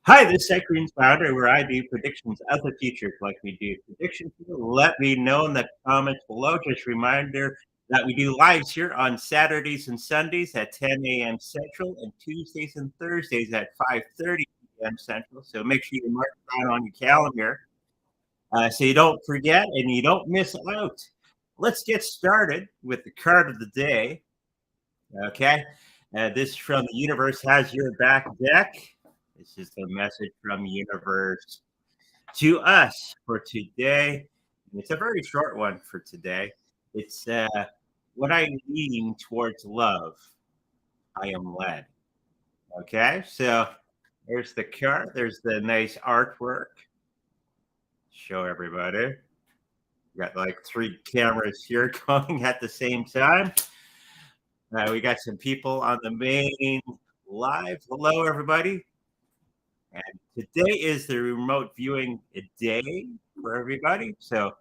Hi, this is Etherium Pow, where I do predictions of the future. Like we do predictions, let me know in the comments below. Just a reminder that we do lives here on Saturdays and Sundays at 10 a.m. Central and Tuesdays and Thursdays at 5:30 p.m. Central. So make sure you mark it down on your calendar so you don't forget and you don't miss out. Let's get started with the card of the day. Okay. This is from the Universe Has Your Back deck. This is the message from Universe to us for today. It's a very short one for today. It's when I lean towards love, I am led. Okay. So there's the card. There's the nice artwork. Show everybody. Got like 3 cameras here going at the same time. We got some people on the main live. Hello, everybody. And today is the remote viewing day for everybody. So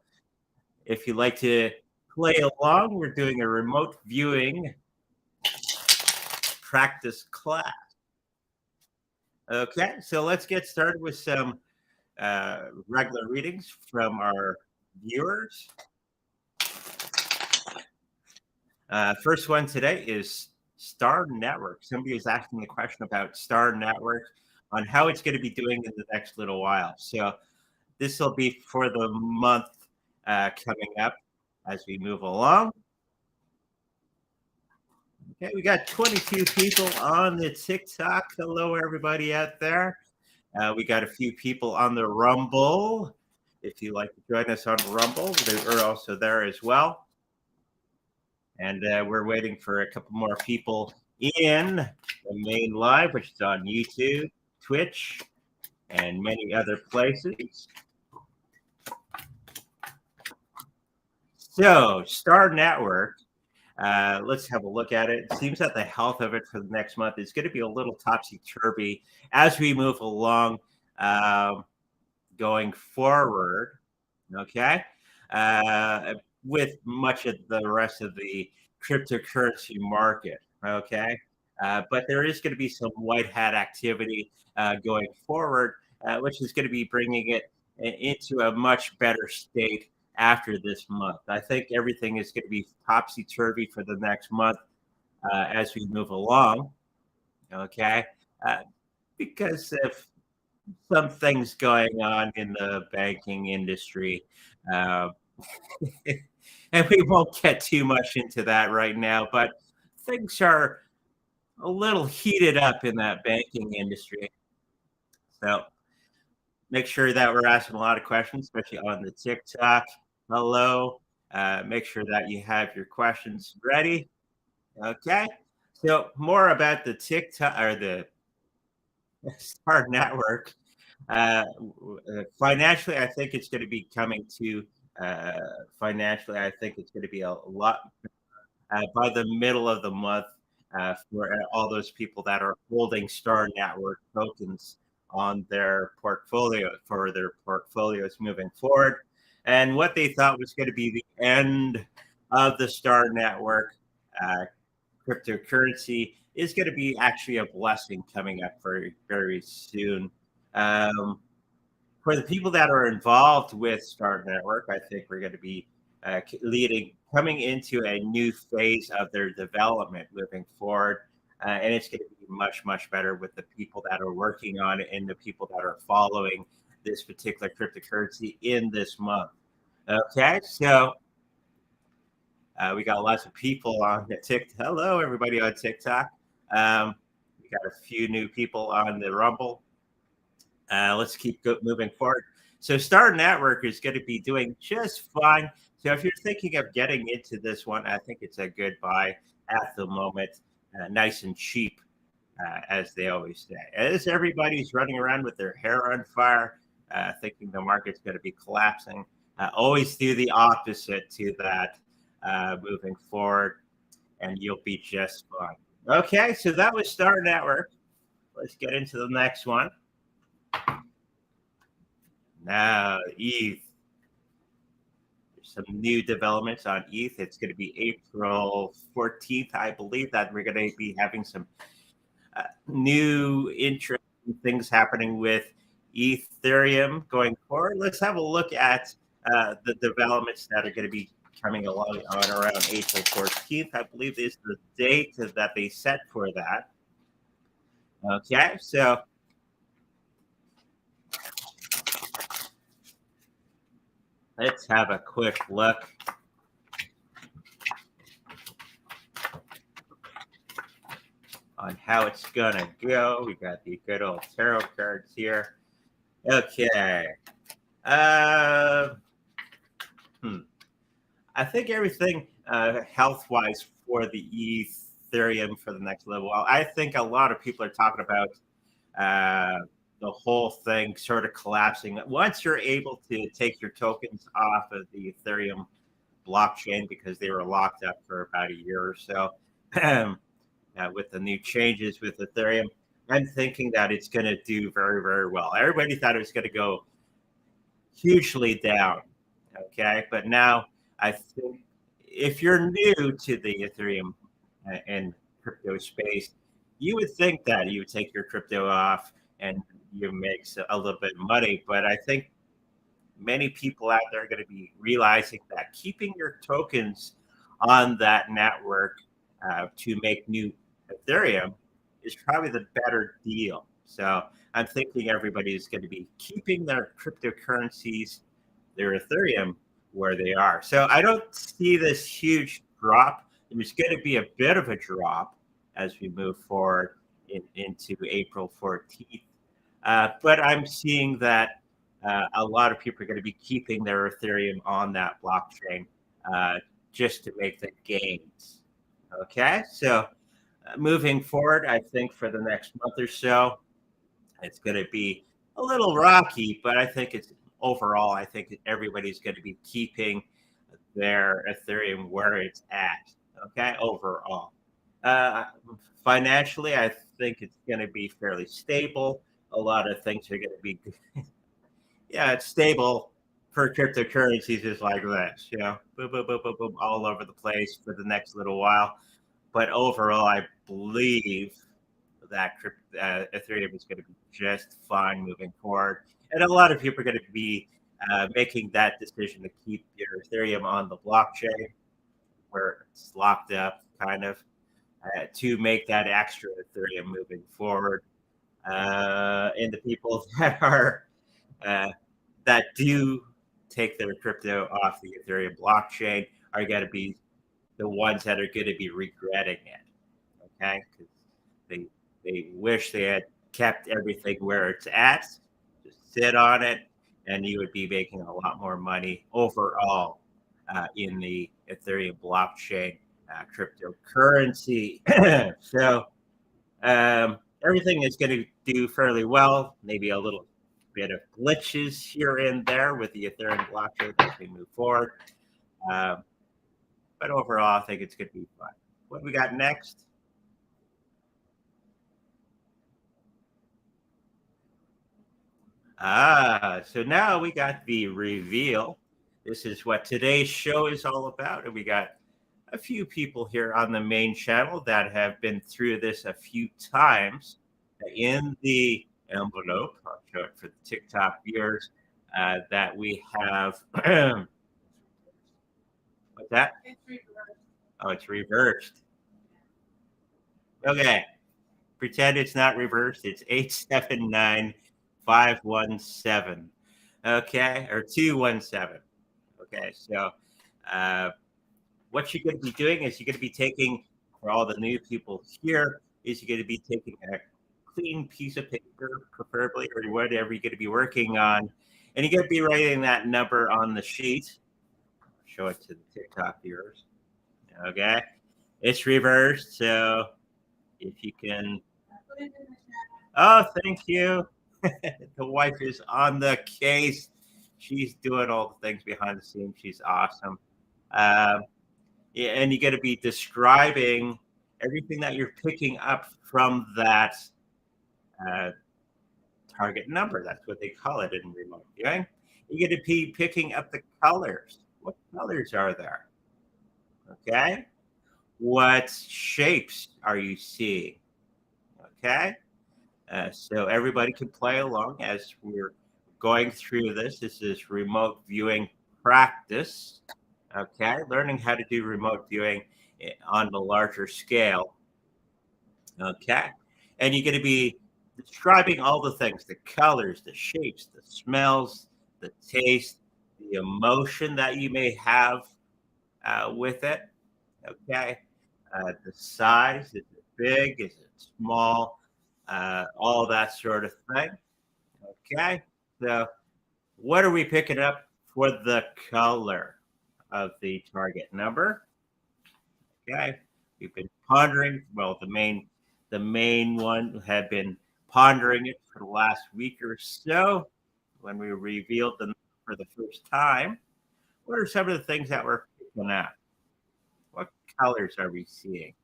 if you'd like to play along, we're doing a remote viewing practice class. Okay, so let's get started with some regular readings from our viewers. First one today is Star Network. Somebody is asking the question about Star Network on how it's going to be doing in the next little while. So this will be for the month coming up as we move along. Okay, we got 22 people on the TikTok. Hello, everybody out there. We got a few people on the Rumble. If you'd like to join us on Rumble, they're also there as well. And we're waiting for a couple more people in the main live, which is on YouTube, Twitch, and many other places. So, Star Network, let's have a look at it. It seems that the health of it for the next month is going to be a little topsy-turvy as we move along going forward, okay? With much of the rest of the cryptocurrency market, okay? But there is going to be some white hat activity going forward, which is going to be bringing it into a much better state after this month. I think everything is going to be topsy-turvy for the next month as we move along, okay? Because of some things going on in the banking industry. And we won't get too much into that right now, but things are a little heated up in that banking industry. So make sure that we're asking a lot of questions, especially on the TikTok. Hello. Make sure that you have your questions ready. Okay. So more about the TikTok or the Star Network. Financially, I think it's going to be coming to financially, I think it's going to be a lot by the middle of the month for all those people that are holding Star Network tokens on their portfolio for their portfolios moving forward. And what they thought was going to be the end of the Star Network cryptocurrency is going to be actually a blessing coming up very, very soon. For the people that are involved with Star Network, I think we're going to be coming into a new phase of their development moving forward. And it's going to be much, much better with the people that are working on it and the people that are following this particular cryptocurrency in this month. Okay, so we got lots of people on the TikTok. Hello, everybody on TikTok. We got a few new people on the Rumble. Let's keep moving forward. So Star Network is going to be doing just fine. So if you're thinking of getting into this one, I think it's a good buy at the moment, nice and cheap, as they always say. As everybody's running around with their hair on fire, thinking the market's going to be collapsing, always do the opposite to that moving forward, and you'll be just fine. Okay, so that was Star Network. Let's get into the next one. Now, ETH. There's some new developments on ETH. It's going to be April 14th, I believe, that we're going to be having some new interest things happening with Ethereum going forward. Let's have a look at the developments that are going to be coming along on around April 14th. I believe is the date that they set for that. Okay, so let's have a quick look. On how it's gonna go. We got the good old tarot cards here. Okay. Uh, I think everything health-wise for the Ethereum for the next level. I think a lot of people are talking about the whole thing sort of collapsing. Once you're able to take your tokens off of the Ethereum blockchain because they were locked up for about a year or so, with the new changes with Ethereum, I'm thinking that it's going to do very, very well. Everybody thought it was going to go hugely down. Okay. But now I think if you're new to the Ethereum and crypto space, you would think that you would take your crypto off and you make a little bit of money. But I think many people out there are going to be realizing that keeping your tokens on that network to make new Ethereum is probably the better deal. So I'm thinking everybody is going to be keeping their cryptocurrencies, their Ethereum, where they are. So I don't see this huge drop. There's going to be a bit of a drop as we move forward into April 14th. But I'm seeing that a lot of people are going to be keeping their Ethereum on that blockchain just to make the gains. Okay, so moving forward, I think for the next month or so, it's going to be a little rocky, but I think it's overall, I think everybody's going to be keeping their Ethereum where it's at. Okay, overall. Financially, I think it's going to be fairly stable. A lot of things are going to be, yeah, it's stable for cryptocurrencies is like this, boom, boom, boom, boom, boom, all over the place for the next little while. But overall, I believe that Ethereum is going to be just fine moving forward. And a lot of people are going to be making that decision to keep your Ethereum on the blockchain where it's locked up, kind of, to make that extra Ethereum moving forward. And the people that are that do take their crypto off the Ethereum blockchain are going to be the ones that are going to be regretting it. Okay, because they wish they had kept everything where it's at, just sit on it, and you would be making a lot more money overall in the Ethereum blockchain cryptocurrency. So everything is going to do fairly well. Maybe a little bit of glitches here and there with the Ethereum blockchain as we move forward. But overall, I think it's going to be fun. What we got next? So now we got the reveal. This is what today's show is all about. And we got a few people here on the main channel that have been through this a few times. In the envelope, I'll show it for the TikTok viewers, that we have. What's that? It's reversed. Oh, it's reversed. Okay. Pretend it's not reversed. It's 879517. Okay. Or 217. Okay. So what you're going to be doing is you're going to be taking, for all the new people here, is you're going to be taking a clean piece of paper, preferably, or whatever you're going to be working on. And you're going to be writing that number on the sheet. Show it to the TikTok viewers. Okay. It's reversed. So if you can. Oh, thank you. The wife is on the case. She's doing all the things behind the scenes. She's awesome. Yeah, and you're going to be describing everything that you're picking up from that target number. That's what they call it in remote viewing. You're going to be picking up the colors. What colors are there? Okay. What shapes are you seeing? Okay. So everybody can play along as we're going through this. This is remote viewing practice. Okay, learning how to do remote viewing on the larger scale. Okay, and you're going to be describing all the things: the colors, the shapes, the smells, the taste, the emotion that you may have with it. Okay, the size, is it big, is it small, all that sort of thing. Okay, so what are we picking up for the color of the target number? Okay, we've been pondering. Well, the main one had been pondering it for the last week or so when we revealed them for the first time. What are some of the things that we're picking at? What colors are we seeing?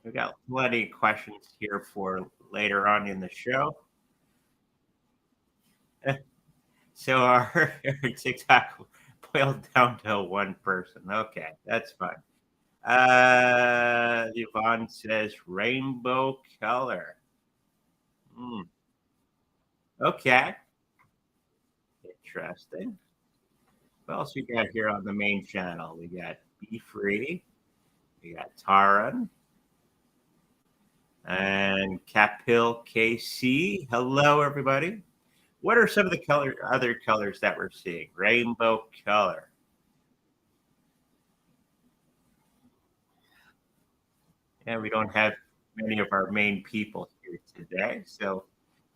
We've got plenty of questions here for later on in the show. So our TikTok boiled down to one person. Okay, that's fine. Yvonne says rainbow color. Hmm. Okay, interesting. What else we got here on the main channel? We got Be Free. We got Taran and Capil KC. Hello, everybody. What are some of the other colors that we're seeing? Rainbow color. And we don't have many of our main people here today, so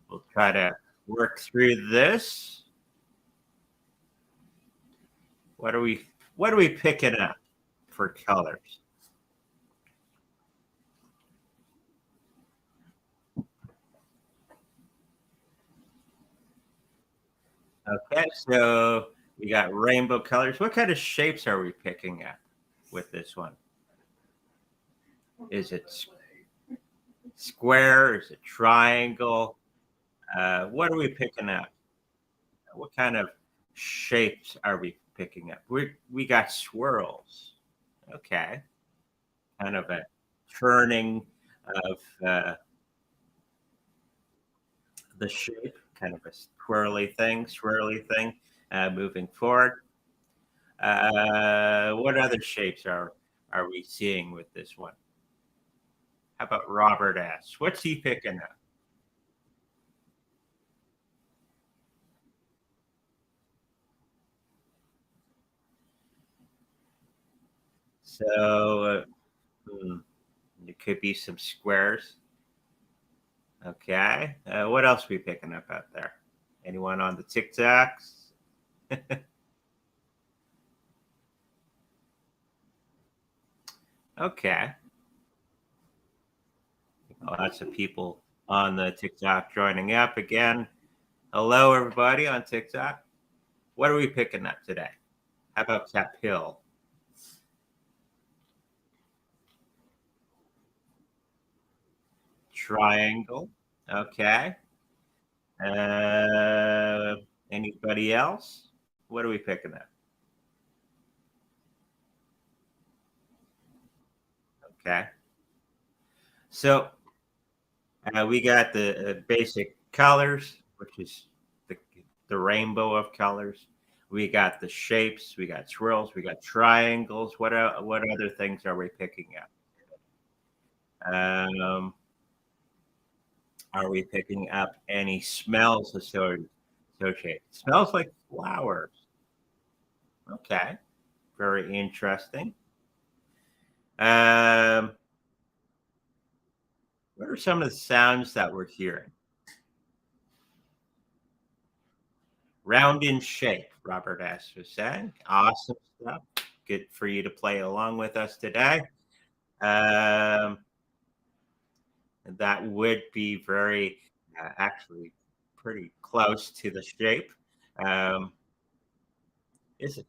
we'll try to work through this. What are we picking up for colors? Okay, so we got rainbow colors. What kind of shapes are we picking up with this one? Is it square? Is it triangle? What are we picking up? What kind of shapes are we picking up? We got swirls. Okay, kind of a turning of the shape, kind of a swirly thing, moving forward. What other shapes are we seeing with this one? How about Robert S? What's he picking up? So it could be some squares. Okay. What else are we picking up out there? Anyone on the TikToks? Okay. Lots of people on the TikTok joining up again. Hello, everybody on TikTok. What are we picking up today? How about Cap Hill? Triangle. Okay. Uh, Anybody else? What are we picking up? Okay. So we got the basic colors, which is the rainbow of colors. We got the shapes. We got swirls. We got triangles. What other things are we picking up? Um, are we picking up any smells associated? Smells like flowers. Okay, very interesting. Um, what are some of the sounds that we're hearing? Round in shape, Robert S. was saying. Awesome stuff. Good for you to play along with us today. Um, that would be very, actually, pretty close to the shape. Um,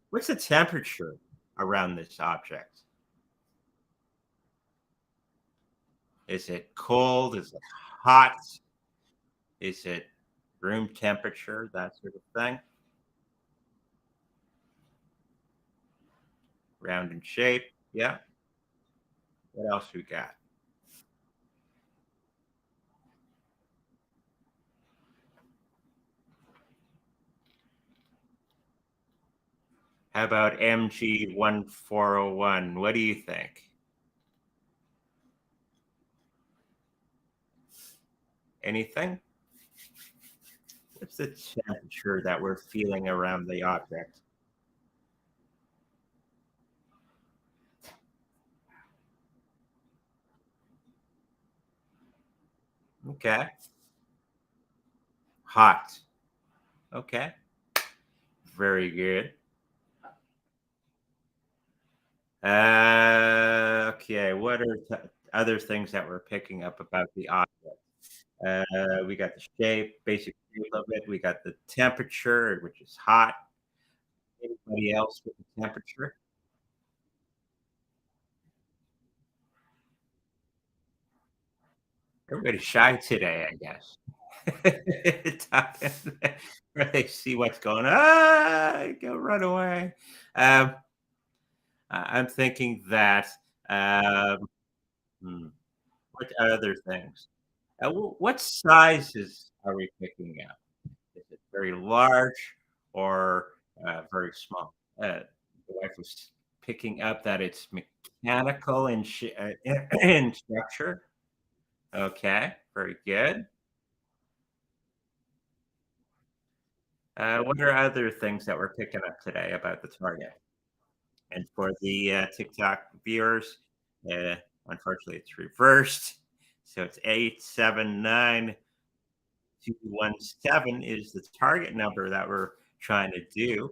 what's the temperature around this object? Is it cold? Is it hot? Is it room temperature? That sort of thing. Round in shape. Yeah. What else we got? How about MG1401? What do you think? Anything? What's the temperature that we're feeling around the object? Okay. Hot. Okay. Very good. Okay. What are other things that we're picking up about the object? We got the shape, basic shape of it. We got the temperature, which is hot. Anybody else with the temperature? Everybody's shy today, I guess. Where they see what's going on, go run away. Um, I'm thinking that. Um, hmm, what other things? What sizes are we picking up? Is it very large or very small? The wife was picking up that it's mechanical in structure. Okay, very good. What are other things that we're picking up today about the target? And for the TikTok viewers, uh, unfortunately, it's reversed. So it's 879217 is the target number that we're trying to do.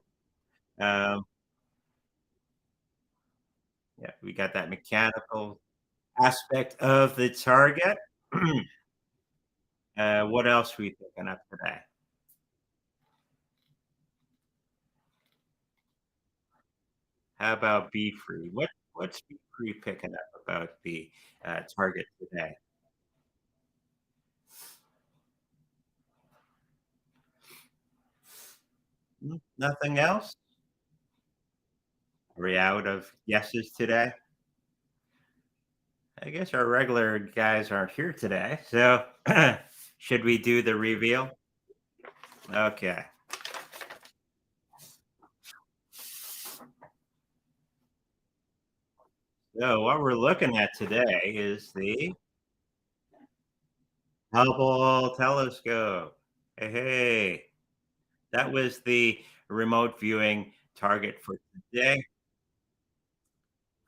Um, yeah, we got that mechanical aspect of the target. What else are we picking up today? How about Be Free? What's Be Free picking up about the target today? Nothing else? Are we out of guesses today? I guess our regular guys aren't here today. So should we do the reveal? Okay. So what we're looking at today is the Hubble telescope. Hey, hey. That was the remote viewing target for today.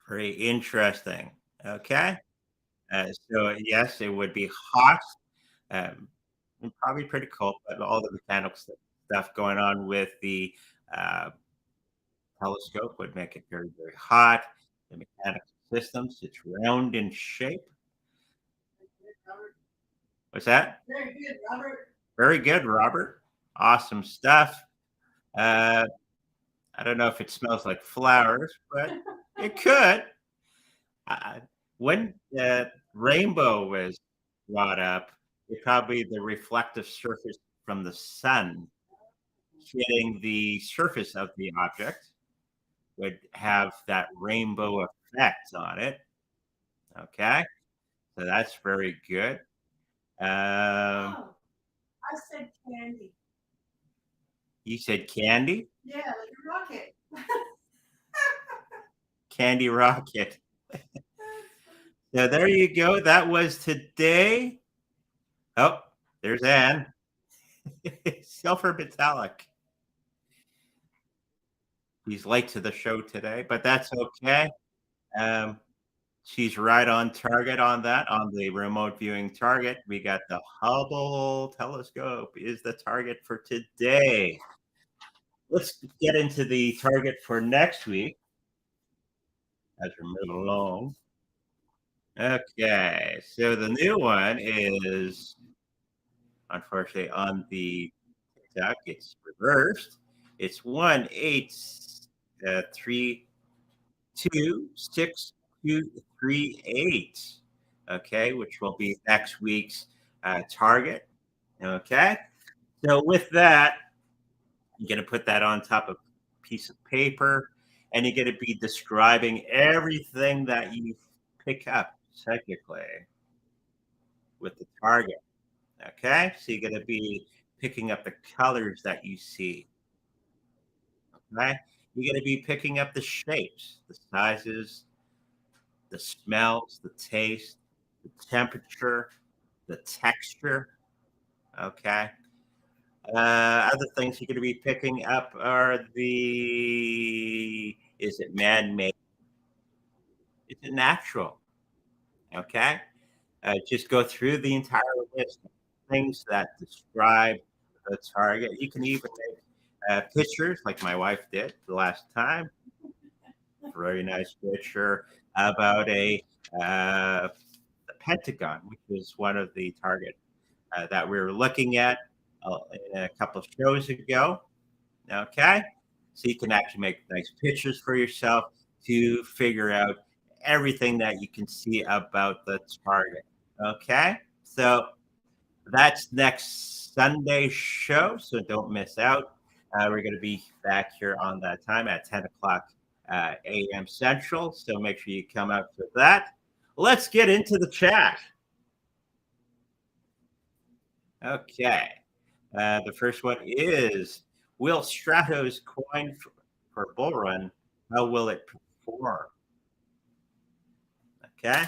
Very interesting. Okay. So yes, it would be hot, um, and probably pretty cold, but all the mechanical stuff going on with the uh, telescope would make it very, very hot. The mechanical systems, it's round in shape. What's that? Very good, Robert. Very good, Robert. Awesome stuff. Uh, I don't know if it smells like flowers, but it could. Uh, when the rainbow was brought up, it probably the reflective surface from the sun hitting the surface of the object would have that rainbow effect on it. Okay, so that's very good. Oh, I said candy. You said candy? Yeah, like a rocket. Candy rocket. So there you go. That was today. Oh, there's Anne. Silver metallic. He's late to the show today, but that's okay. Um, she's right on target on that, on the remote viewing target. We got the Hubble telescope is the target for today. Let's get into the target for next week as we're moving along. Okay, so the new one is unfortunately on the TikTok, it's reversed. It's 1836238. Okay, which will be next week's target. Okay, so with that, you're going to put that on top of a piece of paper and you're going to be describing everything that you pick up technically with the target. Okay, so you're going to be picking up the colors that you see. Okay, You're going to be picking up the shapes, the sizes, the smells, the taste, the temperature, the texture. Okay. Other things you're going to be picking up are is it man made? Is it natural? Okay. Just go through the entire list of things that describe the target. You can even make pictures like my wife did the last time. Very nice picture about the Pentagon, which is one of the targets that we were looking at a couple of shows ago. Okay. So you can actually make nice pictures for yourself to figure out everything that you can see about the target. Okay. So that's next Sunday show. So don't miss out. We're going to be back here on that time at 10 o'clock a.m. Central. So make sure you come out for that. Let's get into the chat. Okay. The first one is, will Stratos coin for bull run, how will it perform? Okay.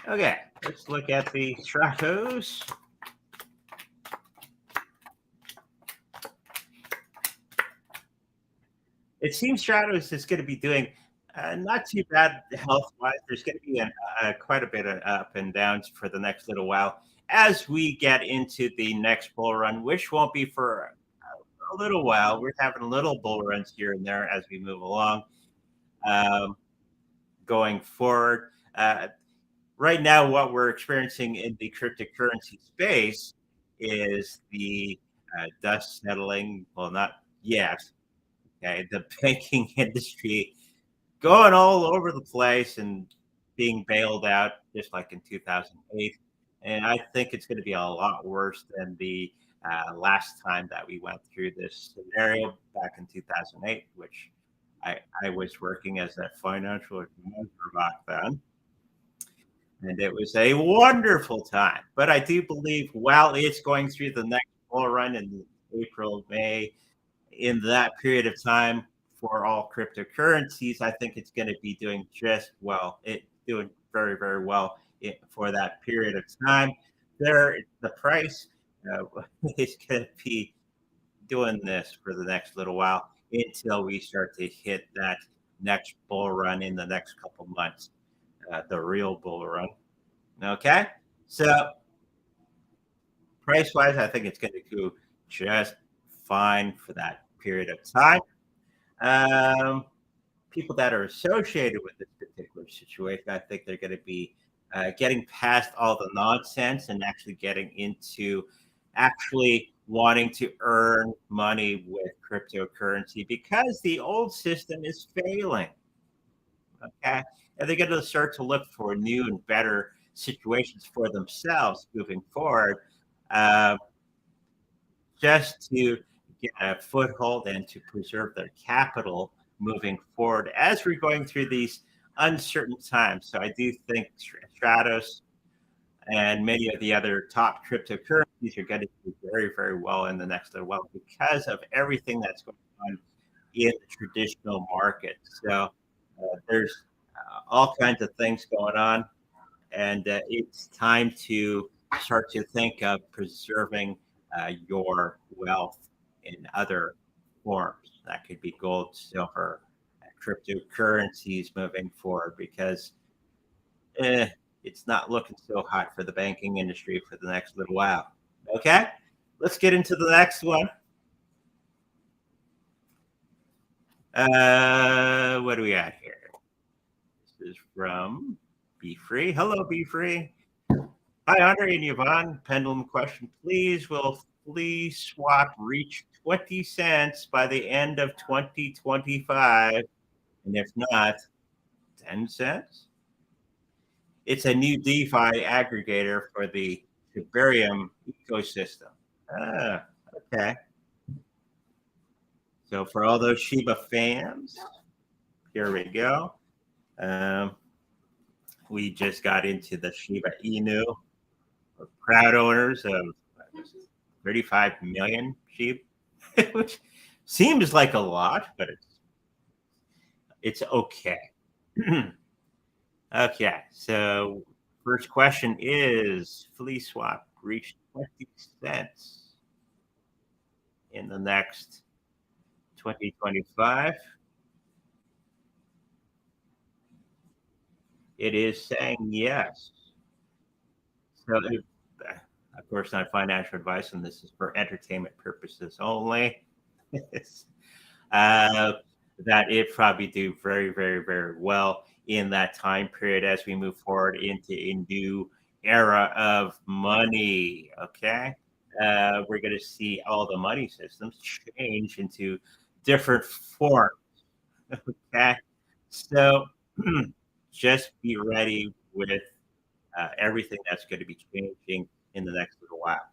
Okay, let's look at the Stratos. It seems Stratos is going to be doing not too bad health-wise. There's going to be quite a bit of up and downs for the next little while as we get into the next bull run, which won't be for a little while. We're having little bull runs here and there as we move along. Going forward, right now, what we're experiencing in the cryptocurrency space is the dust settling. Well, not yet. Okay, the banking industry going all over the place and being bailed out, just like in 2008. And I think it's going to be a lot worse than the last time that we went through this scenario back in 2008, which I was working as a financial advisor back then. And it was a wonderful time. But I do believe while it's going through the next bull run in April, May, in that period of time for all cryptocurrencies, I think it's going to be doing just well. It's doing very, very well for that period of time. The price is going to be doing this for the next little while until we start to hit that next bull run in the next couple months, the real bull run. Okay, so price wise, I think it's going to go just fine for that period of time. People that are associated with this particular situation, I think they're going to be getting past all the nonsense and actually getting into actually wanting to earn money with cryptocurrency because the old system is failing. Okay. And they're going to start to look for new and better situations for themselves moving forward, just to get a foothold and to preserve their capital moving forward as we're going through these uncertain times. So I do think Stratos and many of the other top cryptocurrencies are going to do very, very well in the next little while because of everything that's going on in the traditional market. So there's all kinds of things going on, and it's time to start to think of preserving your wealth in other forms. That could be gold, silver, cryptocurrencies moving forward because it's not looking so hot for the banking industry for the next little while. Okay, let's get into the next one. What do we got here? This is from Be Free. Hello, Be Free. Hi, Andre and Yvonne. Pendulum question, please. Will Flea swap reach 20 cents by the end of 2025? And if not, 10 cents? It's a new DeFi aggregator for the Etherium ecosystem. Ah, okay. So for all those Shiba fans, here we go. We just got into the Shiba Inu. We're proud owners of 35 million sheep, which seems like a lot, but it's okay. Okay, so first question is Flea swap reached 20 cents in the next 2025? It is saying yes. So, of course, not financial advice, and this is for entertainment purposes only. That it probably do very, very, very well in that time period as we move forward into a new era of money. Okay. We're going to see all the money systems change into different forms. Okay. So just be ready with everything that's going to be changing in the next little while.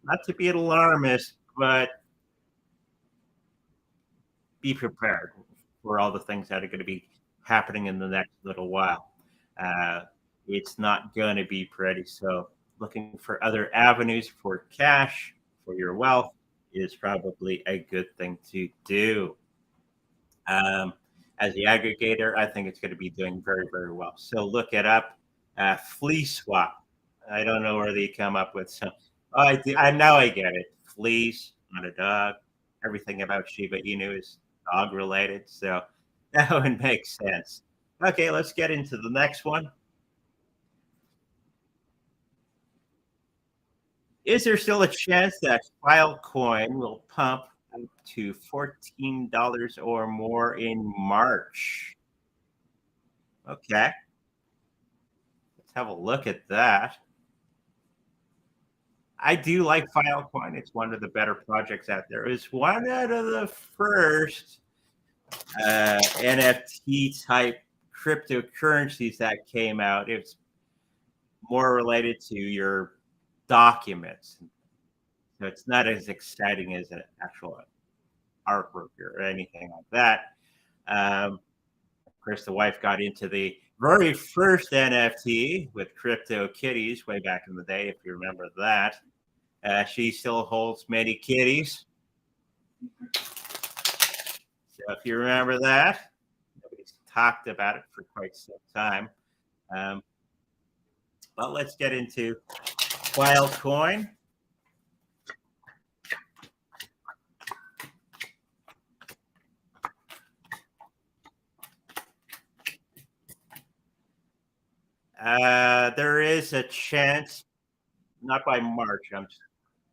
Not to be an alarmist, but be prepared for all the things that are going to be happening in the next little while. It's not going to be pretty. So, looking for other avenues for cash for your wealth is probably a good thing to do. As the aggregator, I think it's going to be doing very, very well. So, look it up. Flea swap. I don't know where they come up with some. Oh, I know I get it. Fleas, not a dog. Everything about Shiba Inu is dog related, so that would make sense. Okay, let's get into the next one. Is there still a chance that Filecoin will pump up to $14 or more in March? Okay, let's have a look at that. I do like Filecoin. It's one of the better projects out there. It's one out of the first NFT type cryptocurrencies that came out. It's more related to your documents. So it's not as exciting as an actual artwork or anything like that. Of course, the wife got into the very first NFT with Crypto Kitties way back in the day, if you remember that. She still holds many kitties. So if you remember that, nobody's talked about it for quite some time. But let's get into Filecoin. There is a chance, not by March,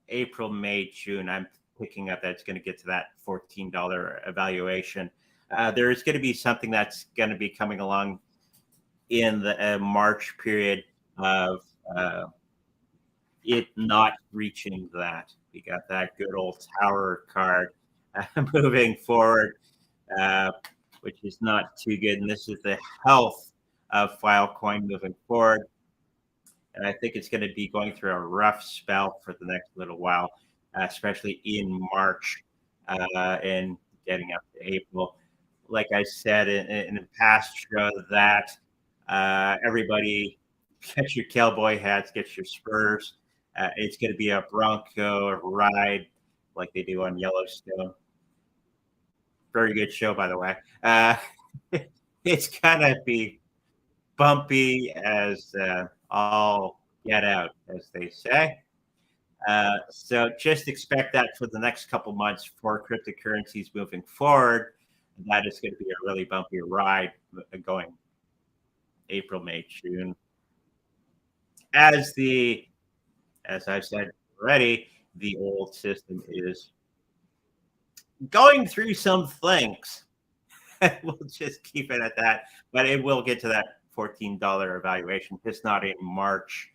April, May, June. I'm picking up that it's going to get to that $14 evaluation. There is going to be something that's going to be coming along in the March period of it not reaching that. We got that good old tower card moving forward, which is not too good. And this is the health of Filecoin moving forward. And I think it's going to be going through a rough spell for the next little while, especially in March and getting up to April. Like I said in the past show, that everybody get your cowboy hats, get your spurs. It's going to be a Bronco ride like they do on Yellowstone. Very good show, by the way. It's going to be bumpy as all get out, as they say. So just expect that for the next couple months for cryptocurrencies moving forward. That is going to be a really bumpy ride going April, May, June. As I've said already, the old system is going through some things. We'll just keep it at that, but it will get to that $14 evaluation. Just not in March.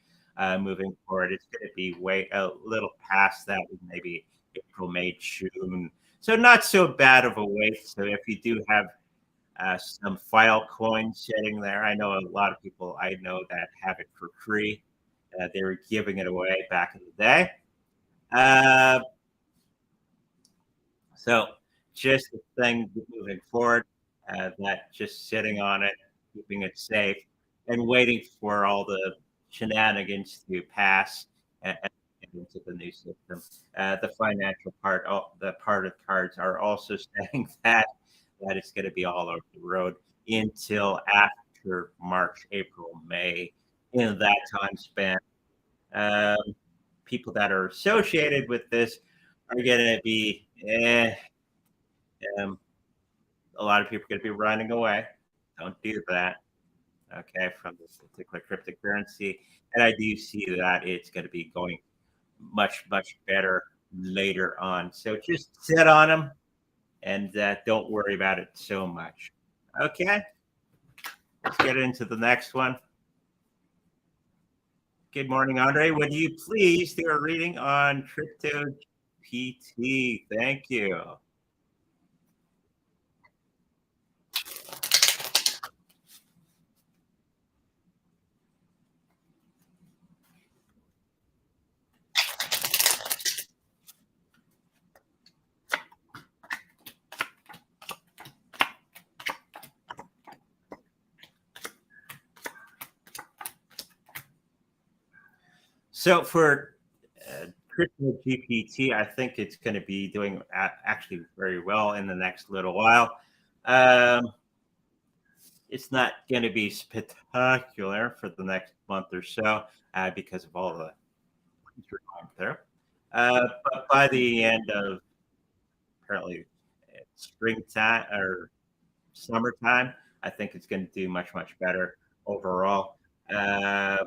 Moving forward, it's going to be way a little past that, maybe April, May, June. So not so bad of a wait. So if you do have some Filecoin sitting there, I know a lot of people I know that have it for free. They were giving it away back in the day. So just the thing moving forward. That just sitting on it, keeping it safe, and waiting for all the shenanigans to pass and get into the new system. The financial part, the part of cards are also saying that it's going to be all over the road until after March, April, May. In that time span, um, people that are associated with this are going to be, um, a lot of people are going to be running away. Don't do that. Okay, from this particular cryptocurrency. And I do see that it's going to be going much, much better later on. So just sit on them and don't worry about it so much. Okay, let's get into the next one. Good morning, Andre. Would you please do a reading on Crypto PT? Thank you. So for Crypto GPT, I think it's going to be doing actually very well in the next little while. Um, it's not going to be spectacular for the next month or so because of all the things we're going through. But by the end of apparently springtime or summertime, I think it's going to do much, much better overall. Uh,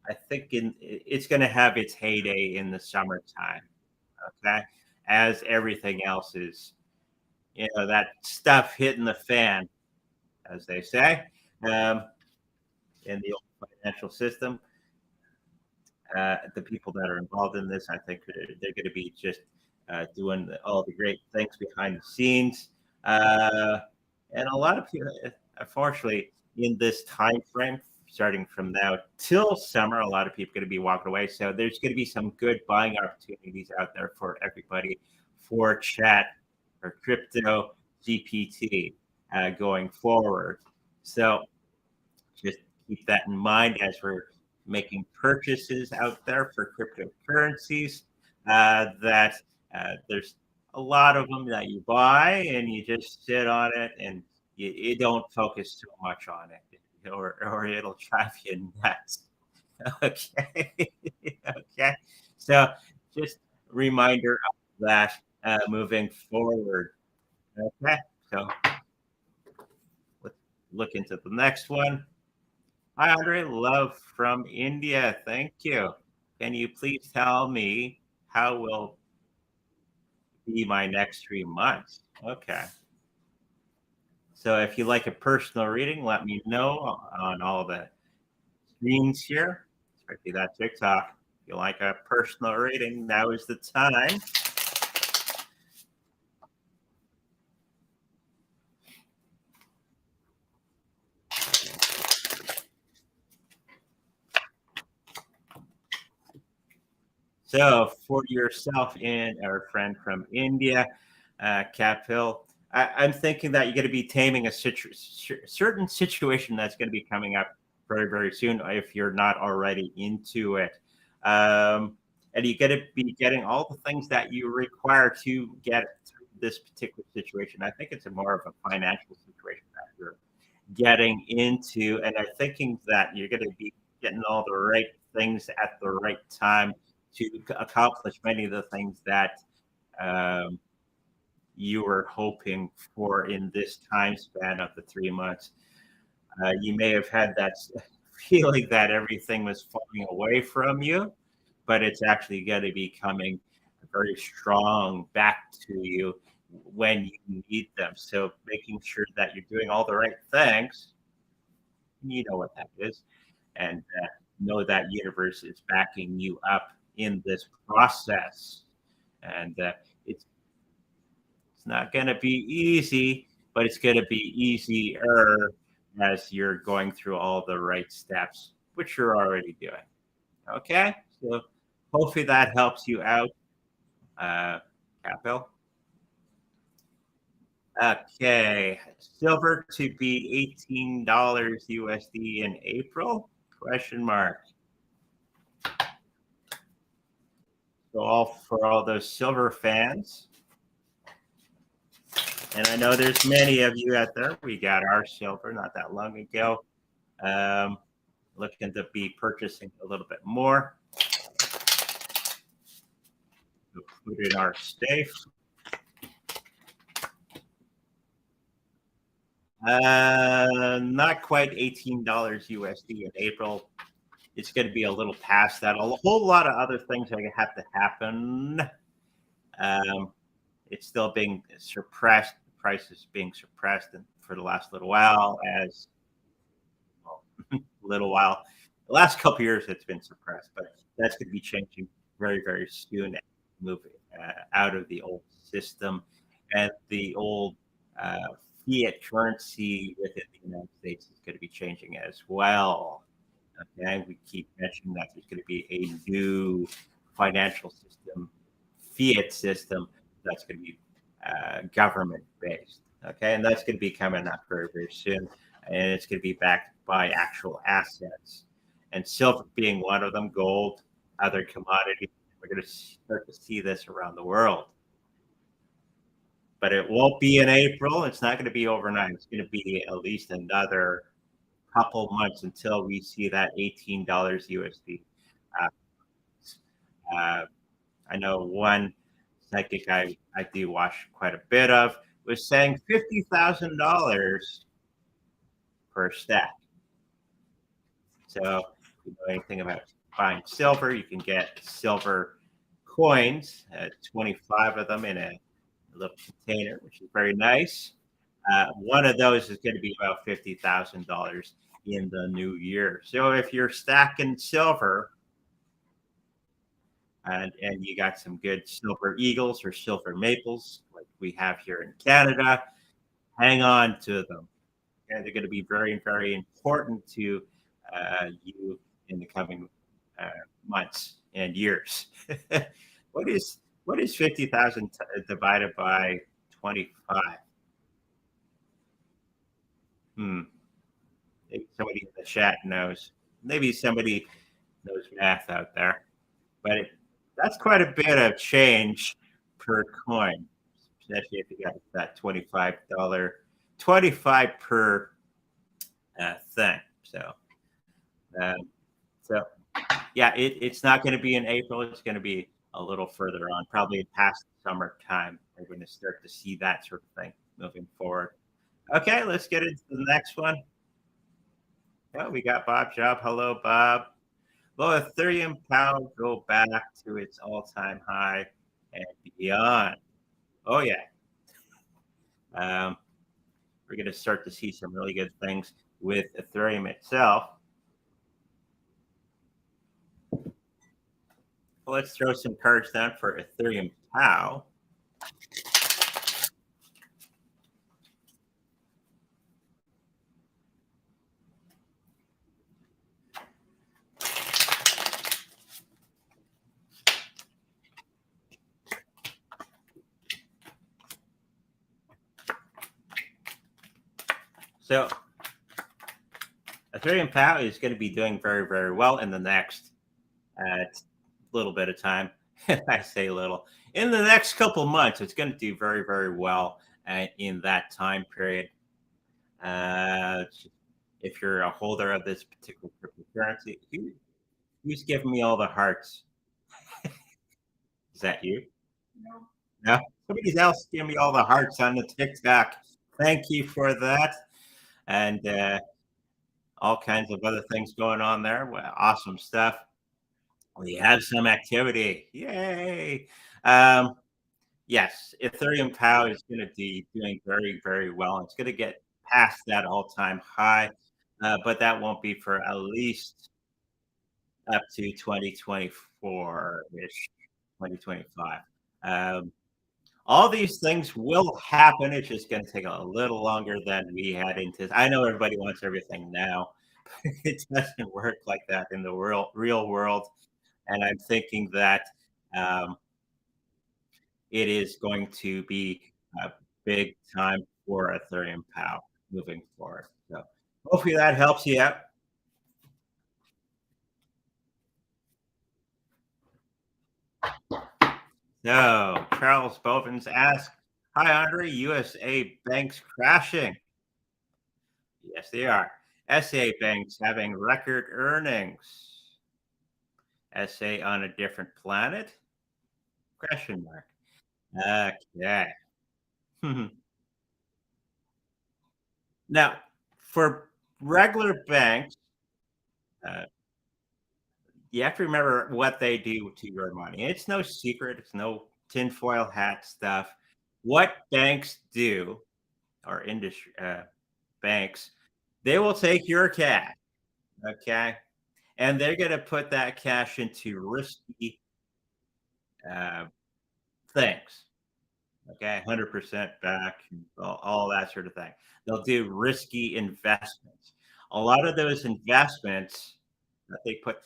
I think it's going to have its heyday in the summertime. Okay, as everything else is, that stuff hitting the fan, as they say, um, in the old financial system. The people that are involved in this, I think they're going to be just doing all the great things behind the scenes, uh, and a lot of people, unfortunately, in this time frame, starting from now till summer, a lot of people are going to be walking away. So there's going to be some good buying opportunities out there for everybody for chat or crypto GPT going forward. So just keep that in mind as we're making purchases out there for cryptocurrencies. That there's a lot of them that you buy and you just sit on it and you don't focus too much on it, or it'll drive you nuts. Okay, okay. So just reminder of that moving forward. Okay, so let's look into the next one. Hi, Andre. Love from India. Thank you. Can you please tell me how will be my next 3 months? Okay. So if you like a personal reading, let me know on all the screens here, especially that TikTok. If you like a personal reading, now is the time. So for yourself and our friend from India, Kapil, I'm thinking that you're going to be taming a certain situation that's going to be coming up very, very soon if you're not already into it. And you're going to be getting all the things that you require to get through this particular situation. I think it's a more of a financial situation that you're getting into. And I'm thinking that you're going to be getting all the right things at the right time to accomplish many of the things that um, you were hoping for in this time span of the 3 months. You may have had that feeling that everything was falling away from you, but it's actually going to be coming very strong back to you when you need them. So making sure that you're doing all the right things, you know what that is, and know that universe is backing you up in this process. And it's not going to be easy, but it's going to be easier as you're going through all the right steps, which you're already doing. Okay, so hopefully that helps you out, Capel. Okay, silver to be $18 USD in April? Question mark. So all for all those silver fans. And I know there's many of you out there. We got our silver not that long ago. Um, Looking to be purchasing a little bit more. We'll put it in our safe. Not quite $18 USD in April. It's going to be a little past that. A whole lot of other things are going to have to happen. It's still being suppressed. The price is being suppressed for the last little while. Little while. The last couple of years, it's been suppressed, but that's going to be changing very, very soon. Moving out of the old system and the old uh, fiat currency within the United States is going to be changing as well. Okay, we keep mentioning that there's going to be a new financial system, fiat system that's going to be government based. Okay, and that's going to be coming up very, very soon, and it's going to be backed by actual assets, and silver being one of them, gold, other commodities. We're going to start to see this around the world, but it won't be in April. It's not going to be overnight. It's going to be at least another couple months until we see that $18 USD. Uh, uh, I know one psychic I do watch quite a bit of was saying $50,000 per stack. So if you know anything about buying silver, you can get silver coins, 25 of them in a little container, which is very nice. One of those is going to be about $50,000 in the new year. So if you're stacking silver and you got some good silver eagles or silver maples like we have here in Canada, hang on to them. And they're going to be very, very important to you in the coming uh, months and years. what is 50,000 divided by 25? Hmm. Maybe somebody in the chat knows. Maybe somebody knows math out there. But that's quite a bit of change per coin, especially if you got that $25, 25 per thing. Um, so yeah, it's not going to be in April. It's going to be a little further on, probably past the summertime. We're going to start to see that sort of thing moving forward. Okay, let's get into the next one. Oh, we got Bob Job. Hello, Bob. Will Ethereum Pow go back to its all-time high and beyond? Oh yeah. Um, we're going to start to see some really good things with Ethereum itself. Let's throw some cards down for Ethereum Pow. So Ethereum Pow is going to be doing very, very well in the next little bit of time. I say little. In the next couple months, it's going to do very, very well in that time period. Uh, if you're a holder of this particular cryptocurrency, who's giving me all the hearts? Is that you? No, somebody else giving me all the hearts on the TikTok. Thank you for that. And all kinds of other things going on there. Well, awesome stuff. We have some activity. Yay. Um, yes, Ethereum Pow is going to be doing very, very well. It's going to get past that all time high, but that won't be for at least up to 2024 ish, 2025. All these things will happen. It's just going to take a little longer than we had anticipated. I know everybody wants everything now. It doesn't work like that in the real world. And I'm thinking that um, it is going to be big time for Ethereum Pow moving forward. So hopefully that helps you out. So Charles Bovins asks, "Hi Andre, USA banks crashing." Yes, they are. SA banks having record earnings. SA on a different planet? Question mark. Okay. Now, for regular banks, uh, you have to remember what they do to your money. It's no secret. It's no tinfoil hat stuff. What banks do, or industry banks, they will take your cash, okay, and they're going to put that cash into risky uh, things, okay, 100% back, all that sort of thing. They'll do risky investments. A lot of those investments that they put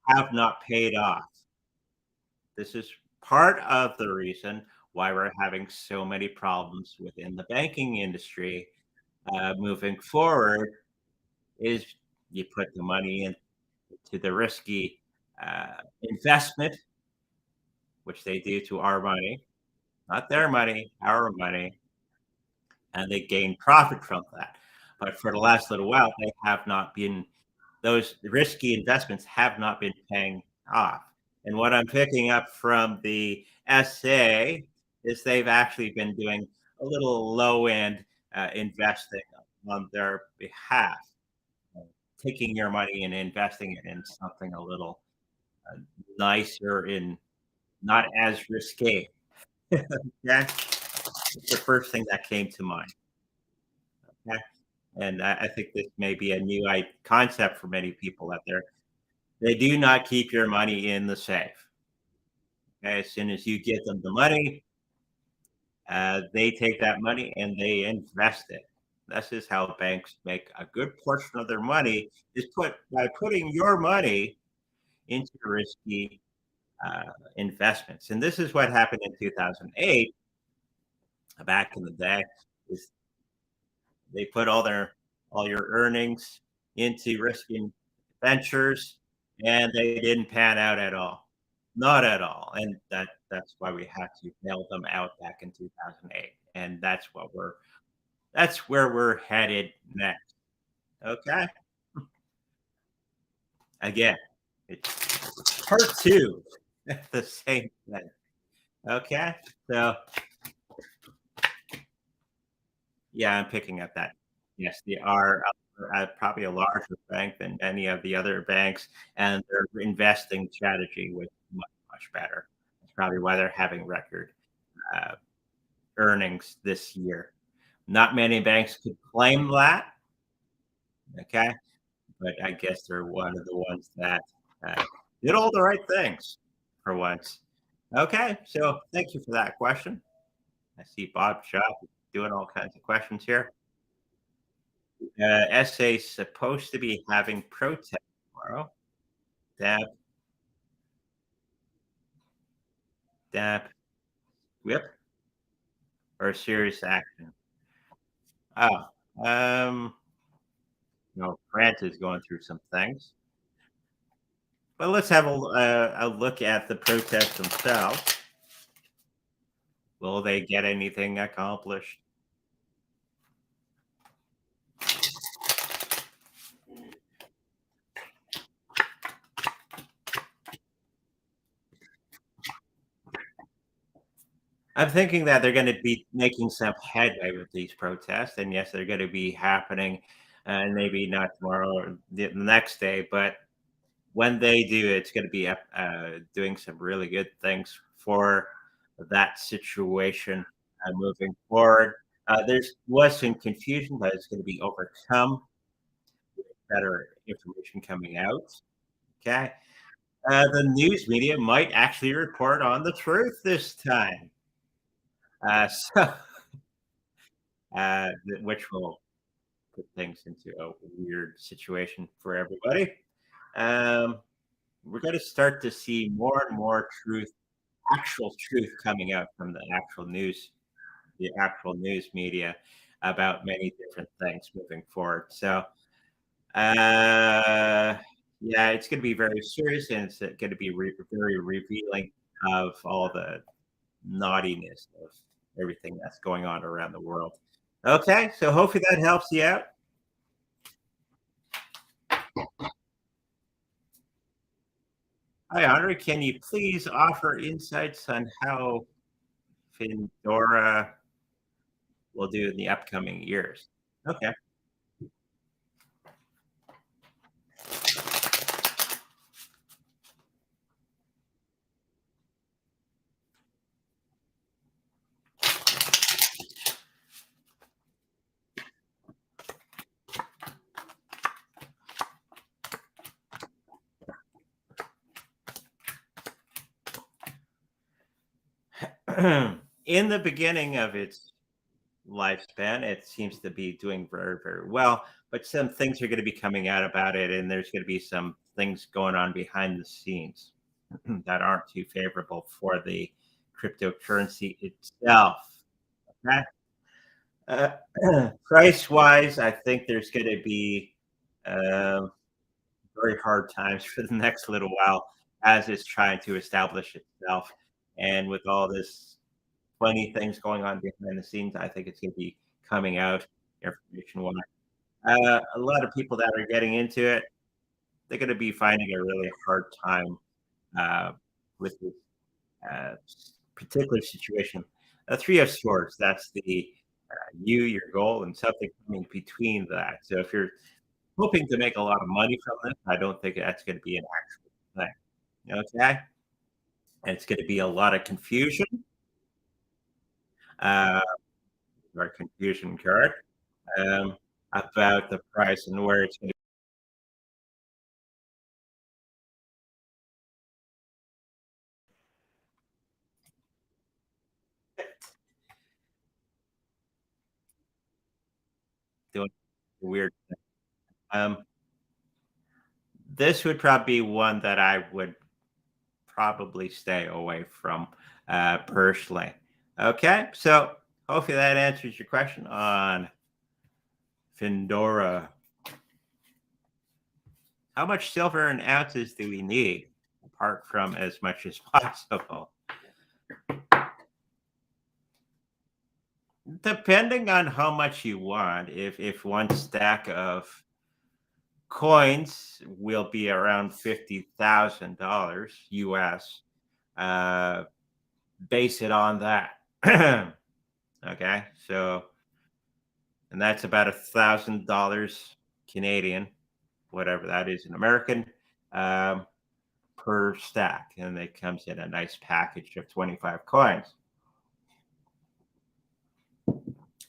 have not paid off. This is part of the reason why we're having so many problems within the banking industry moving forward. Is you put the money into the risky investment, which they do to our money, not their money, our money, and they gain profit from that. But for the last little while, they have not been, those risky investments have not been paying off. And what I'm picking up from the essay is they've actually been doing a little low end investing on their behalf, taking your money and investing it in something a little uh, nicer and not as risque. Yeah, it's the first thing that came to mind. Okay? And I think this may be a new concept for many people out there. They do not keep your money in the safe. Okay? As soon as you give them the money, they take that money and they invest it. This is how banks make a good portion of their money is put by putting your money into risky investments. And this is what happened in 2008. Back in the day, is they put all your earnings into risky ventures, and they didn't pan out at all, not at all. And that's why we had to bail them out back in 2008. And that's where we're headed next. Okay, again, it's part two, the same thing. Okay, so yeah, I'm picking up that. Yes, they are probably a larger bank than any of the other banks, and their investing strategy was much, much better. That's probably why they're having record uh, earnings this year. Not many banks could claim that, okay, but I guess they're one of the ones that uh, did all the right things for once. Okay, so thank you for that question. I see Bob Shaw doing all kinds of questions here. SA supposed to be having protest tomorrow. Dab, dab, whip, or serious action. Oh, um, France is going through some things. But let's have a look at the protests themselves. Will they get anything accomplished? I'm thinking that they're going to be making some headway with these protests, and yes, they're going to be happening, and maybe not tomorrow or the next day, but when they do, it's going to be doing some really good things for that situation moving forward. There's was some confusion, but it's going to be overcome. Better information coming out. Okay, the news media might actually report on the truth this time. So, which will put things into a weird situation for everybody. Um, we're going to start to see more and more truth, actual truth coming out from the actual news the actual news media about many different things moving forward. So, uh, yeah, it's going to be very serious, and it's going to be very revealing of all the naughtiness of everything that's going on around the world. Okay, so hopefully that helps you out. Hi, Andre. Can you please offer insights on how Fedora will do in the upcoming years? Okay. In the beginning of its lifespan, it seems to be doing very, very well. But some things are going to be coming out about it, and there's going to be some things going on behind the scenes that aren't too favorable for the cryptocurrency itself. Okay? Uh, price wise, I think there's going to be um very hard times for the next little while as it's trying to establish itself. And with all this funny things going on behind the scenes, I think it's going to be coming out information wise. A lot of people that are getting into it, they're going to be finding a really hard time uh, with this particular situation. A three of swords, that's the you, your goal, and something coming between that. So if you're hoping to make a lot of money from this, I don't think that's going to be an actual thing. Okay. And it's going to be a lot of confusion, uh, or confusion card, um, about the price and where it's going to be doing weird. Um, this would probably be one that I would probably stay away from personally. Okay. So hopefully that answers your question on Fedora. How much silver in ounces do we need apart from as much as possible? Depending on how much you want, if one stack of coins will be around $50,000 US, uh, base it on that. Okay, so and that's about $1,000 Canadian, whatever that is in American, um, per stack, and it comes in a nice package of 25 coins.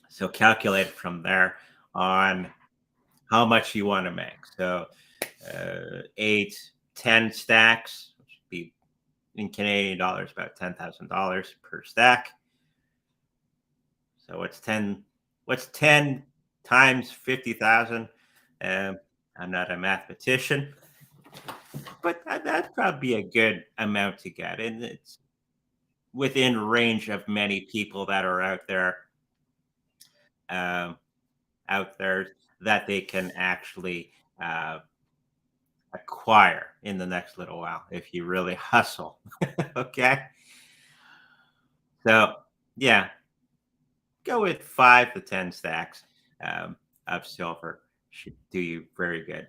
So calculate from there on how much you want to make. So 8, 10 stacks, which would be in Canadian dollars about $10,000 per stack. So what's 10? What's 10 times 50,000? Um, I'm not a mathematician, but that'd probably be a good amount to get, and it's within range of many people that are um, out there that they can actually uh, acquire in the next little while if you really hustle. Okay. So, yeah, go with 5 to 10 stacks um, of silver. Should do you very good.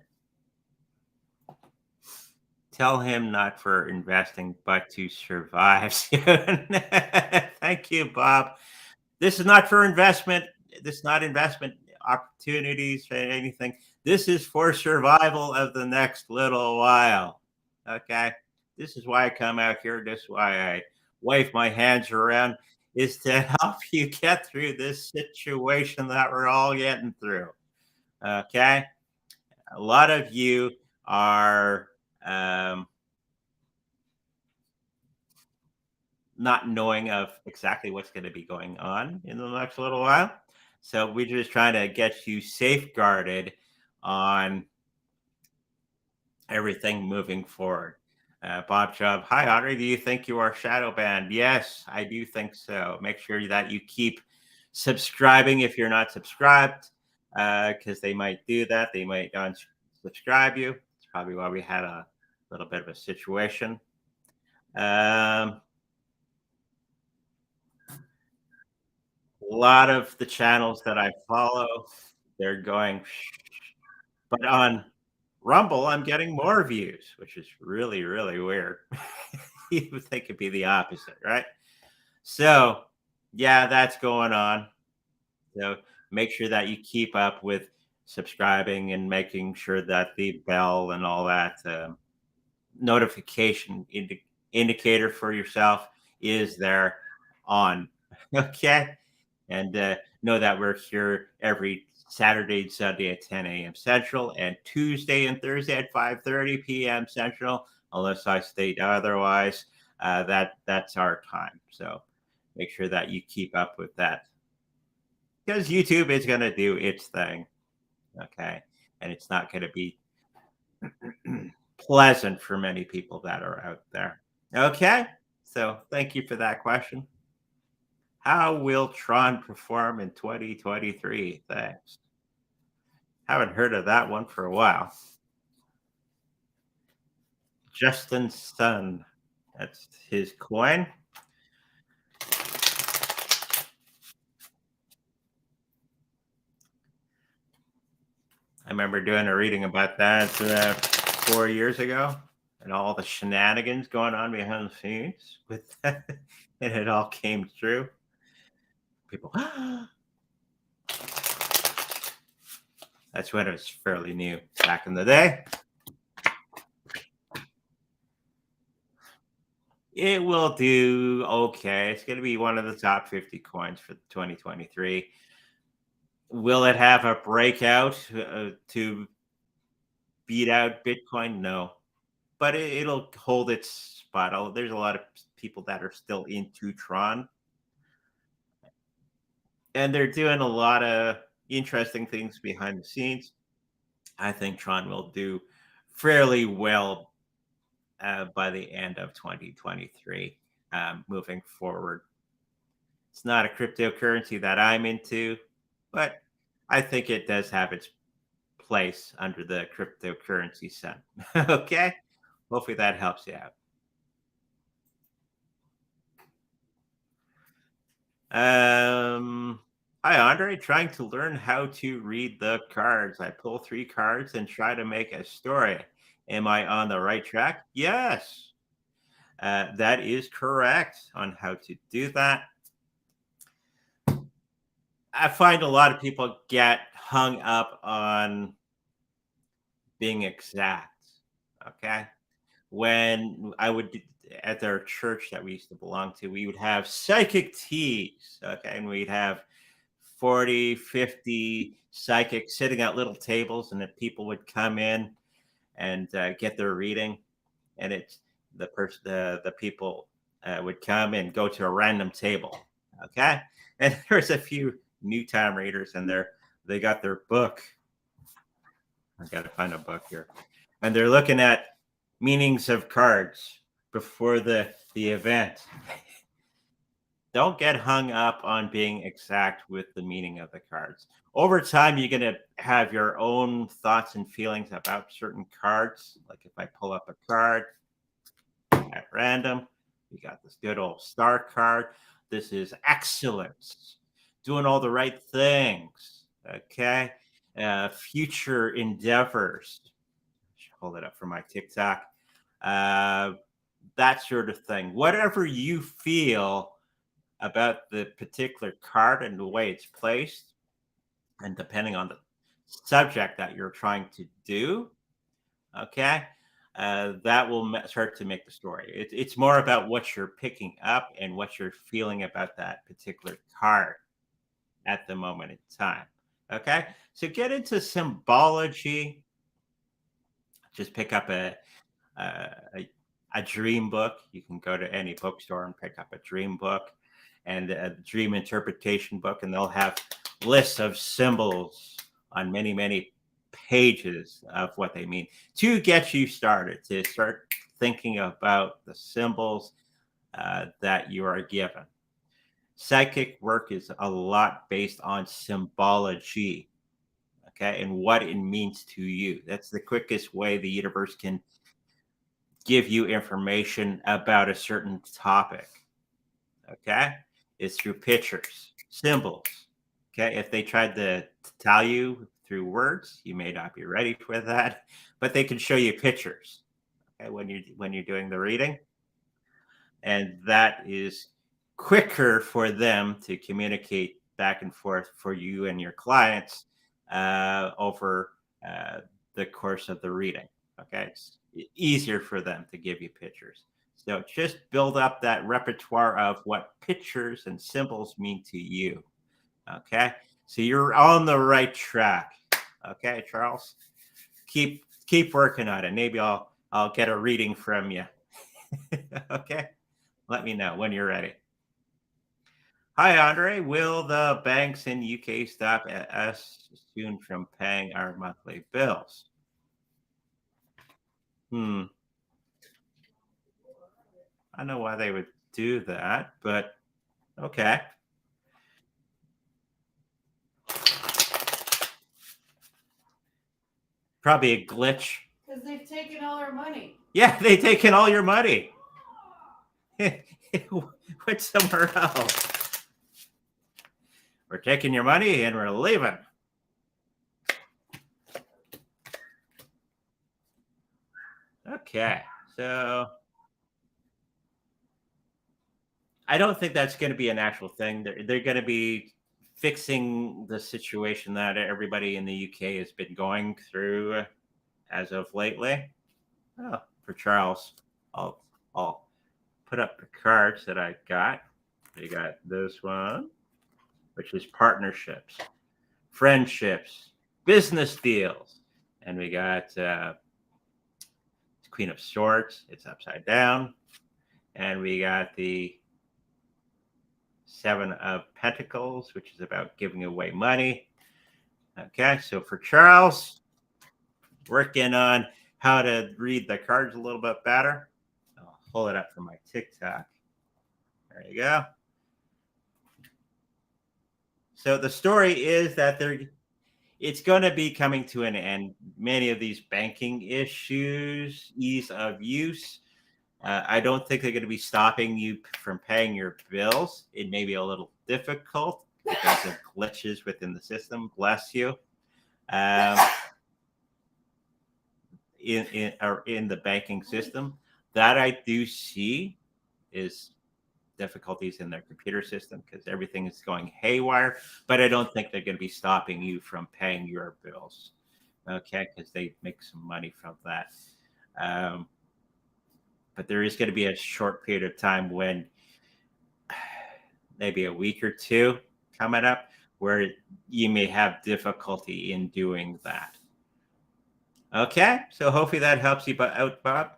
Tell him not for investing, but to survive. Thank you, Bob. This is not for investment. This is not investment opportunities or anything. This is for survival of the next little while. Okay. This is why I come out here. This is why I wave my hands around is to help you get through this situation that we're all getting through. Okay. A lot of you are um, not knowing of exactly what's going to be going on in the next little while. So we're just trying to get you safeguarded on everything moving forward. Bob Chubb, hi Audrey, do you think you are shadow banned? Yes, I do think so. Make sure that you keep subscribing if you're not subscribed, because they might do that. They might unsubscribe you. It's probably why we had a little bit of a situation. A lot of the channels that I follow, they're going, but on Rumble, I'm getting more views, which is really, really weird. You would think it'd be the opposite, right? So, yeah, that's going on. So, make sure that you keep up with subscribing and making sure that the bell and all that notification indicator for yourself is there on. Okay. And know that we're here every Saturday and Sunday at 10 a.m. Central, and Tuesday and Thursday at 5:30 p.m. Central, unless I state otherwise. That's our time. So make sure that you keep up with that, because YouTube is going to do its thing. Okay, and it's not going to be pleasant for many people that are out there. Okay, so thank you for that question. How will Tron perform in 2023? Thanks. Haven't heard of that one for a while. Justin Sun. That's his coin. I remember doing a reading about that 4 years ago, and all the shenanigans going on behind the scenes with that, and it all came true. People, that's when it was fairly new back in the day. It will do okay. It's going to be one of the top 50 coins for 2023. Will it have a breakout to beat out Bitcoin? No, but it'll hold its spot. There's a lot of people that are still into Tron, and they're doing a lot of interesting things behind the scenes. I think Tron will do fairly well by the end of 2023, moving forward. It's not a cryptocurrency that I'm into, but I think it does have its place under the cryptocurrency sun. Okay? Hopefully that helps you out. Hi, Andre. Trying to learn how to read the cards. I pull 3 cards and try to make a story. Am I on the right track? Yes. That is correct on how to do that. I find a lot of people get hung up on being exact. Okay. When I would, at our church that we used to belong to, we would have psychic teas. Okay. And we'd have 40, 50 psychics sitting at little tables, and the people would come in and get their reading. And it's the people would come and go to a random table. Okay. And there's a few new time readers in there. They got their book. I got to find a book here. And they're looking at meanings of cards before the event. Don't get hung up on being exact with the meaning of the cards. Over time, you're going to have your own thoughts and feelings about certain cards. Like if I pull up a card at random, we got this good old star card. This is excellence, doing all the right things. Okay. Future endeavors. Hold it up for my TikTok. That sort of thing. Whatever you feel about the particular card and the way it's placed, and depending on the subject that you're trying to do, okay, that will start to make the story. It's more about what you're picking up and what you're feeling about that particular card at the moment in time. Okay, so get into symbology. Just pick up a dream book. You can go to any bookstore and pick up a dream book and a dream interpretation book, and they'll have lists of symbols on many, many pages of what they mean to get you started, to start thinking about the symbols that you are given. Psychic work is a lot based on symbology, okay, and what it means to you. That's the quickest way the universe can give you information about a certain topic, okay, is through pictures, symbols. Okay, if they tried to tell you through words, you may not be ready for that, but they can show you pictures, okay, when you're doing the reading, and that is quicker for them to communicate back and forth for you and your clients over the course of the reading. Okay, it's easier for them to give you pictures. So just build up that repertoire of what pictures and symbols mean to you. Okay, so you're on the right track. Okay, Charles, keep working on it. Maybe I'll get a reading from you. Okay, let me know when you're ready. Hi, Andre. Will the banks in UK stop us soon from paying our monthly bills? Hmm. I don't know why they would do that, but okay. Probably a glitch. Because they've taken all our money. Yeah, they've taken all your money. Went somewhere else. We're taking your money and we're leaving. Okay, so I don't think that's going to be an actual thing. They're going to be fixing the situation that everybody in the UK has been going through as of lately. Oh, for Charles, I'll put up the cards that I got. We got this one, which is partnerships, friendships, business deals, and we got Queen of Swords. It's upside down, and we got the Seven of Pentacles, which is about giving away money. Okay, so for Charles, working on how to read the cards a little bit better. I'll pull it up from my TikTok. There you go. So the story is that it's going to be coming to an end. Many of these banking issues, ease of use. I don't think they're going to be stopping you from paying your bills. It may be a little difficult because of glitches within the system. Bless you. In the banking system, that I do see is difficulties in their computer system because everything is going haywire. But I don't think they're going to be stopping you from paying your bills, okay? Because they make some money from that. But there is going to be a short period of time when maybe a week or two coming up where you may have difficulty in doing that. Okay, so hopefully that helps you out, Bob.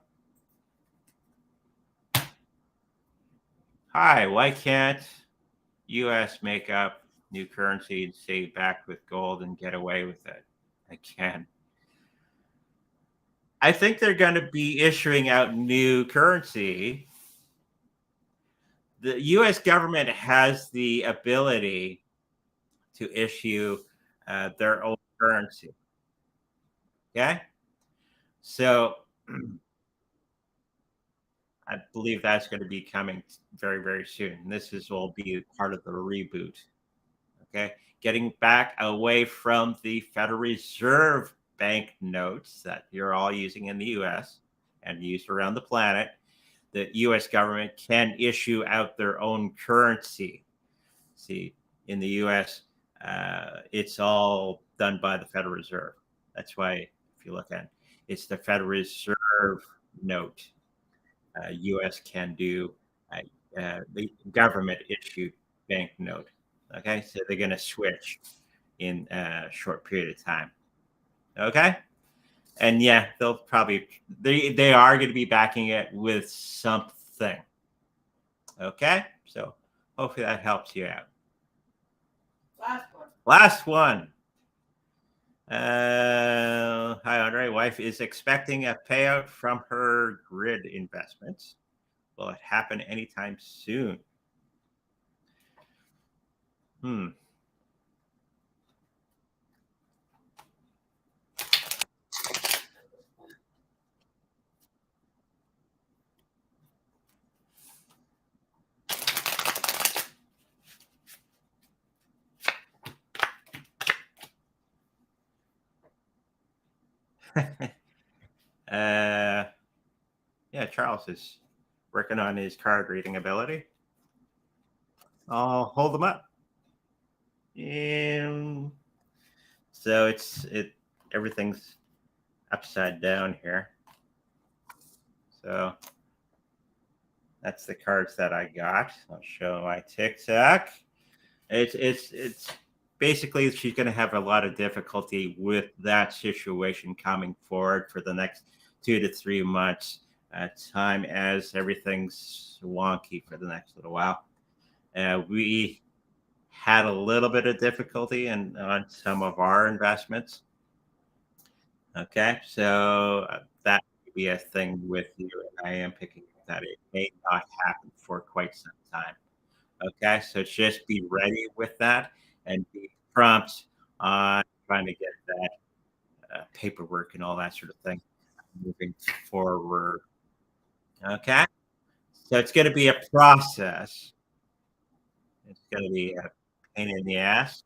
Hi, why can't US make up new currency and stay back with gold and get away with it? I can. I think they're going to be issuing out new currency. The US government has the ability to issue their own currency. Okay. So I believe that's going to be coming very, very soon. Will be part of the reboot. Okay. Getting back away from the Federal Reserve bank notes that you're all using in the US and used around the planet. The US government can issue out their own currency. See, in the US, it's all done by the Federal Reserve. That's why, if you look at it, it's the Federal Reserve note. US can do the government issued bank note. Okay, so they're going to switch in a short period of time. Okay, and yeah, they'll probably they are going to be backing it with something. Okay, so hopefully that helps you out. Last one. Hi, Andre. Wife is expecting a payout from her grid investments. Will it happen anytime soon? Hmm. uh, yeah, Charles is working on his card reading ability. I'll hold them up. And so everything's upside down here. So that's the cards that I got. I'll show my TikTok. It's basically she's going to have a lot of difficulty with that situation coming forward for the next 2 to 3 months time as everything's wonky for the next little while. We had a little bit of difficulty on some of our investments. Okay, so that may be a thing with you, and I am picking up that it may not happen for quite some time. Okay, so just be ready with that and be prompt on trying to get that paperwork and all that sort of thing moving forward. Okay, so it's going to be a process. It's going to be a pain in the ass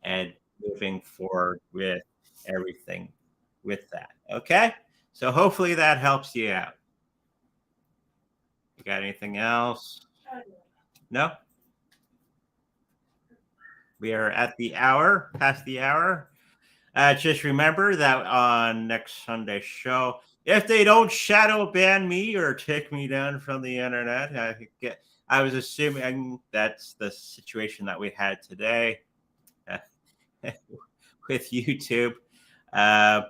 and moving forward with everything with that. Okay, so hopefully that helps you out. You got anything else? No? We are at the hour, past the hour. Just remember that on next Sunday's show, if they don't shadow ban me or take me down from the internet, I was assuming that's the situation that we had today with YouTube. Uh,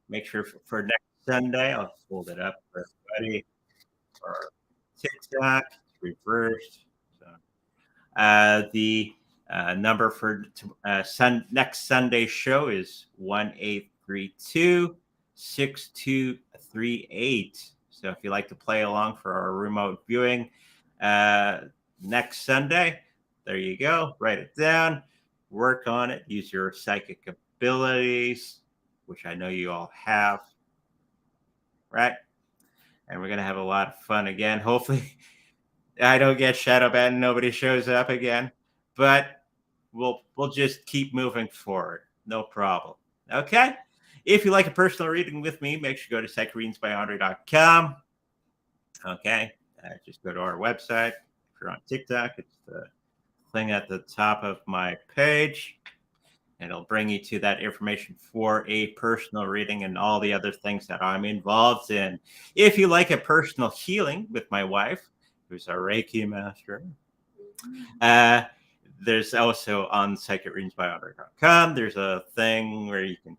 Make sure for next Sunday, I'll hold it up for everybody. For TikTok, it's reversed. So the number for next Sunday show is 1-832-6238. So if you'd like to play along for our remote viewing next Sunday, there you go. Write it down, work on it, use your psychic abilities, which I know you all have, right? And we're going to have a lot of fun again. Hopefully, I don't get shadow banned and nobody shows up again. But we'll just keep moving forward. No problem. Okay. If you like a personal reading with me, make sure you go to psychicreadingsbyandre.com. Okay. Just go to our website. If you're on TikTok, it's the thing at the top of my page. And it'll bring you to that information for a personal reading and all the other things that I'm involved in. If you like a personal healing with my wife, who's a Reiki master, there's also on psychicreadingsbyandre.com, there's a thing where you can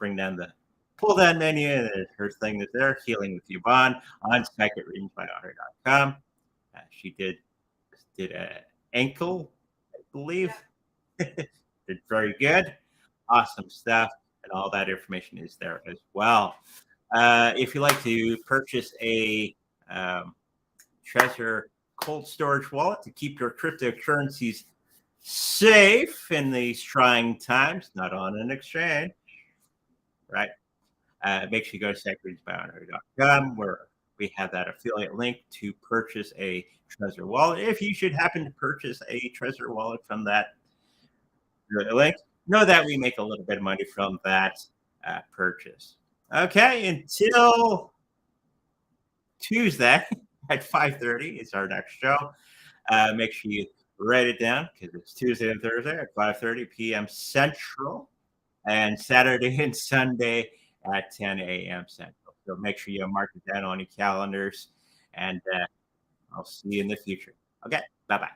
bring down the pull down menu, and her thing is there, Healing with Yvonne on psychicreadingsbyandre.com. She did an ankle, I believe. Did very good. Awesome stuff. And all that information is there as well. If you like to purchase a Treasure cold storage wallet to keep your cryptocurrencies safe in these trying times, not on an exchange, right? Make sure you go to psychicreadingsbyandre.com where we have that affiliate link to purchase a Trezor wallet. If you should happen to purchase a Trezor wallet from that link, know that we make a little bit of money from that purchase. Okay, until Tuesday at 5:30 is our next show. Make sure you write it down because it's Tuesday and Thursday at 5:30 p.m. Central, and Saturday and Sunday at 10 a.m. Central. So make sure you mark it down on your calendars, and I'll see you in the future. Okay, bye bye.